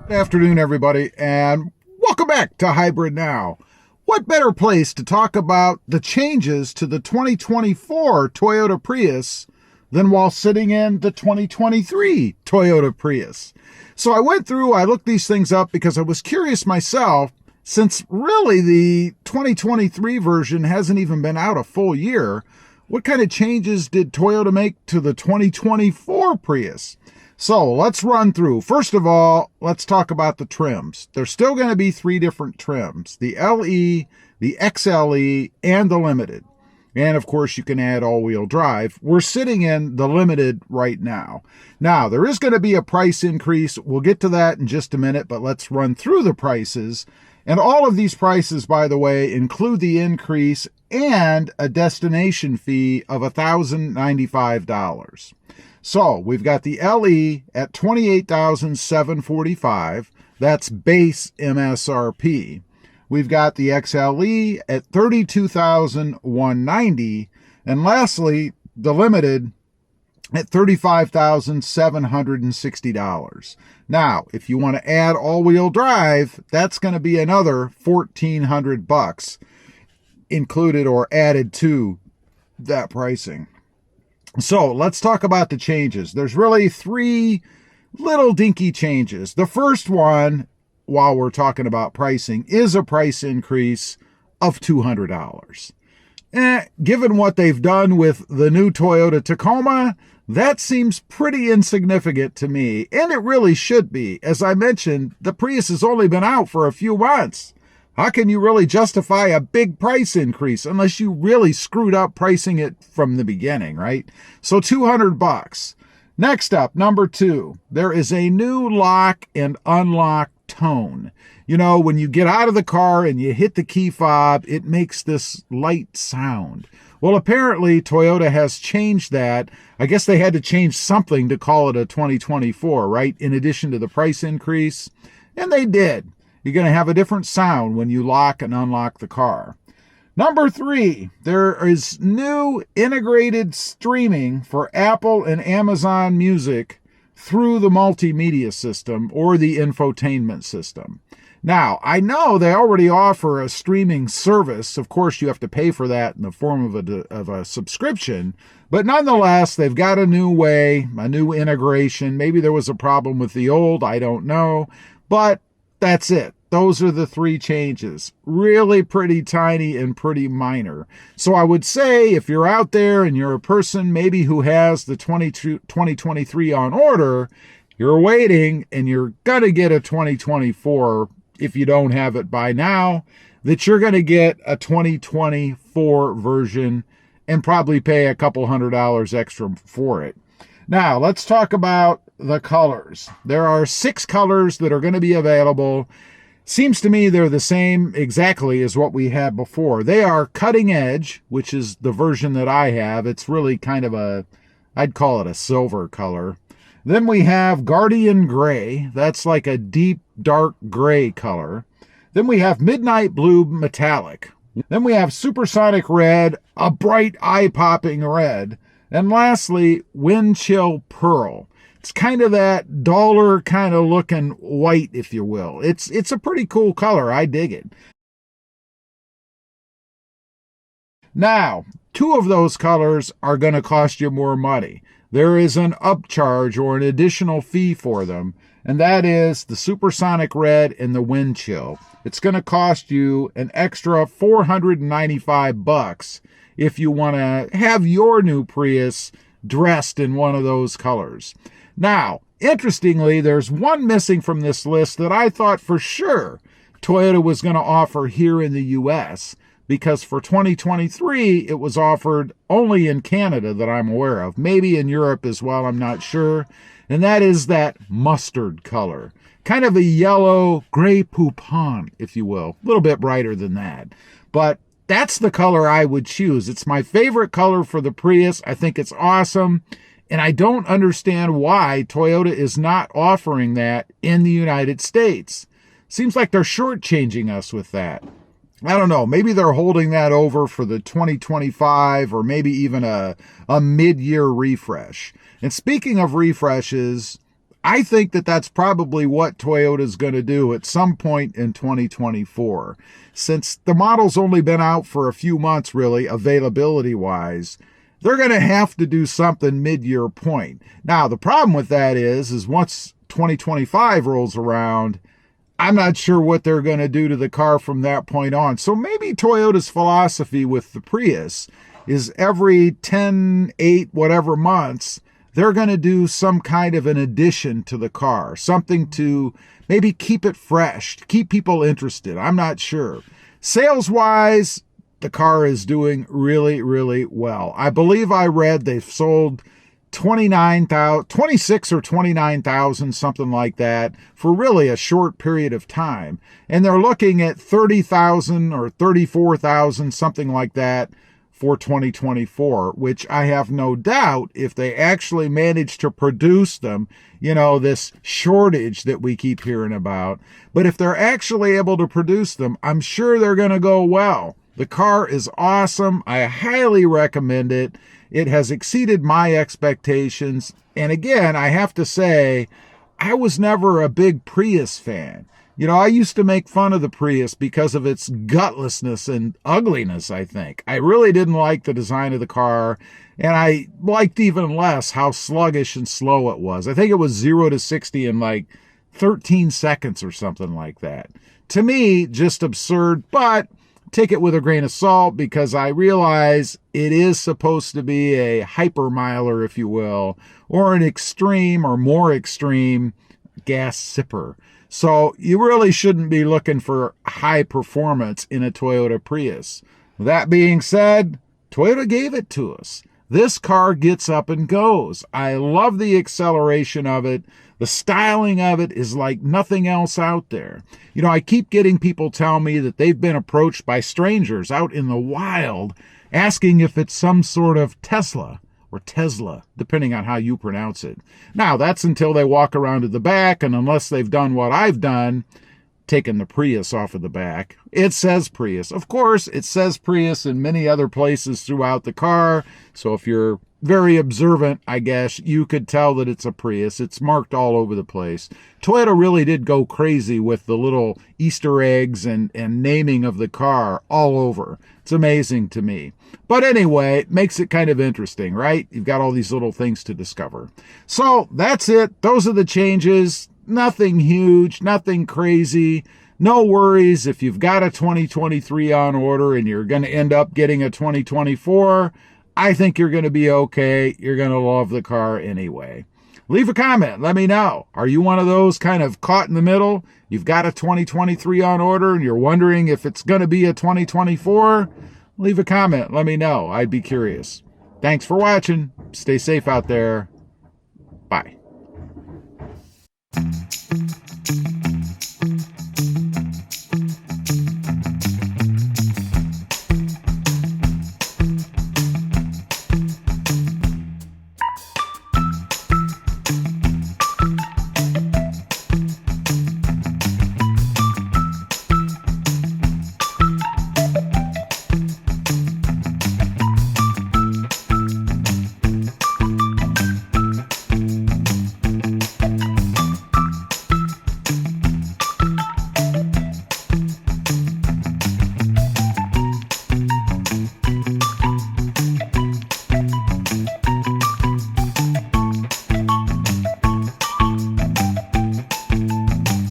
Good afternoon, everybody, and welcome back to Hybrid Now. What better place to talk about the changes to the 2024 Toyota Prius than while sitting in the 2023 Toyota Prius? So I went through, I looked these things up because I was curious myself, since really the 2023 version hasn't even been out a full year. What kind of changes did Toyota make to the 2024 Prius? So let's run through. First of all, let's talk about the trims. There's still going to be three different trims: the LE, the XLE, and the Limited. And of course, you can add all-wheel drive. We're sitting in the Limited right now. Now, there is going to be a price increase. We'll get to that in just a minute, but let's run through the prices. And all of these prices, by the way, include the increase and a destination fee of $1,095. So we've got the LE at $28,745. That's base MSRP. We've got the XLE at $32,190. And lastly, the Limited at $35,760. Now, if you want to add all-wheel drive, that's going to be another $1,400 included or added to that pricing. So let's talk about the changes. There's really three little dinky changes. The first one, while we're talking about pricing, is a price increase of $200. Given what they've done with the new Toyota Tacoma, that seems pretty insignificant to me, and it really should be. As I mentioned, the Prius has only been out for a few months. How can you really justify a big price increase unless you really screwed up pricing it from the beginning, right? So $200. Next up, number two, there is a new lock and unlock tone. You know, when you get out of the car and you hit the key fob, it makes this light sound. Well, apparently Toyota has changed that. I guess they had to change something to call it a 2024, right? In addition to the price increase. And they did. You're going to have a different sound when you lock and unlock the car. Number three, there is new integrated streaming for Apple and Amazon Music through the multimedia system or the infotainment system. Now, I know they already offer a streaming service. Of course, you have to pay for that in the form of a subscription. But nonetheless, they've got a new way, a new integration. Maybe there was a problem with the old, I don't know. But that's it. Those are the three changes. Really pretty tiny and pretty minor. So I would say if you're out there and you're a person maybe who has the 2023 on order, you're waiting and you're going to get a 2024 if you don't have it by now, that you're going to get a 2024 version and probably pay a couple $100 extra for it. Now, let's talk about the colors. There are 6 colors that are going to be available. Seems to me they're the same exactly as what we had before. They are Cutting Edge, which is the version that I have. It's really kind of I'd call it a silver color. Then we have Guardian Gray. That's like a deep, dark gray color. Then we have Midnight Blue Metallic. Then we have Supersonic Red, a bright, eye-popping red. And lastly, Wind Chill Pearl. It's kind of that duller kind of looking white, if you will. It's a pretty cool color. I dig it. Now, 2 of those colors are going to cost you more money. There is an upcharge or an additional fee for them, and that is the Supersonic Red and the Wind Chill. It's going to cost you an extra $495 if you want to have your new Prius dressed in one of those colors. Now, interestingly, there's one missing from this list that I thought for sure Toyota was going to offer here in the U.S., because for 2023, it was offered only in Canada that I'm aware of. Maybe in Europe as well, I'm not sure. And that is that mustard color. Kind of a yellow, gray poupon, if you will. A little bit brighter than that. But that's the color I would choose. It's my favorite color for the Prius. I think it's awesome. And I don't understand why Toyota is not offering that in the United States. Seems like they're shortchanging us with that. I don't know. Maybe they're holding that over for the 2025 or maybe even a mid-year refresh. And speaking of refreshes, I think that that's probably what Toyota's going to do at some point in 2024. Since the model's only been out for a few months, really, availability-wise, they're going to have to do something mid-year point. Now, the problem with that is once 2025 rolls around, I'm not sure what they're going to do to the car from that point on. So maybe Toyota's philosophy with the Prius is every 10, 8, whatever months, they're going to do some kind of an addition to the car, something to maybe keep it fresh, to keep people interested. I'm not sure. Sales-wise, the car is doing really, really well. I believe I read they've sold 26 or 29,000, something like that, for really a short period of time. And they're looking at 30,000 or 34,000, something like that, for 2024, which I have no doubt if they actually manage to produce them, this shortage that we keep hearing about. But if they're actually able to produce them, I'm sure they're going to go well. The car is awesome. I highly recommend it. It has exceeded my expectations. And again, I have to say, I was never a big Prius fan. I used to make fun of the Prius because of its gutlessness and ugliness, I think. I really didn't like the design of the car, and I liked even less how sluggish and slow it was. I think it was 0 to 60 in like 13 seconds or something like that. To me, just absurd, but take it with a grain of salt because I realize it is supposed to be a hyper miler, if you will, or an extreme or more extreme gas sipper. So you really shouldn't be looking for high performance in a Toyota Prius. That being said, Toyota gave it to us. This car gets up and goes. I love the acceleration of it. The styling of it is like nothing else out there. I keep getting people tell me that they've been approached by strangers out in the wild asking if it's some sort of Tesla, or Tesla, depending on how you pronounce it. Now, that's until they walk around to the back, and unless they've done what I've done, taken the Prius off of the back, it says Prius. Of course, it says Prius in many other places throughout the car, so if you're very observant, I guess, you could tell that it's a Prius. It's marked all over the place. Toyota really did go crazy with the little Easter eggs and naming of the car all over. It's amazing to me. But anyway, it makes it kind of interesting, right? You've got all these little things to discover. So that's it. Those are the changes. Nothing huge, nothing crazy. No worries if you've got a 2023 on order and you're going to end up getting a 2024. I think you're going to be okay. You're going to love the car anyway. Leave a comment. Let me know. Are you one of those kind of caught in the middle? You've got a 2023 on order and you're wondering if it's going to be a 2024? Leave a comment. Let me know. I'd be curious. Thanks for watching. Stay safe out there.